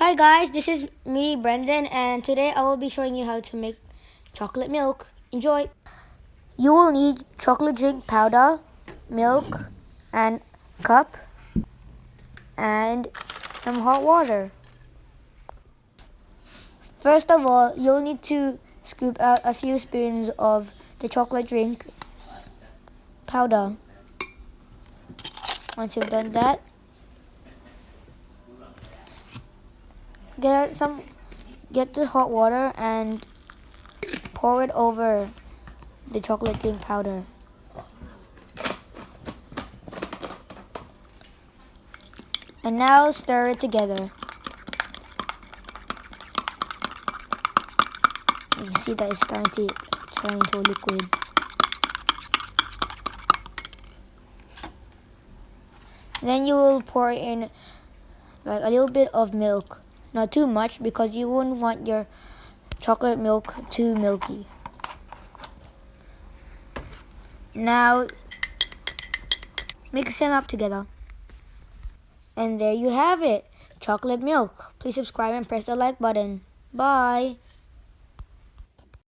Hi guys, this is me, Brendan, and today I will be showing you how to make chocolate milk. Enjoy! You will need chocolate drink powder, milk, and cup, and some hot water. First of all, you'll need to scoop out a few spoons of the chocolate drink powder. Once you've done that, get the hot water and pour it over the chocolate drink powder. And now stir it together. You can see that it's starting to turn into a liquid. Then you will pour in like a little bit of milk. Not too much because you wouldn't want your chocolate milk too milky. Now mix them up together. And there you have it, chocolate milk. Please subscribe and press the like button. Bye.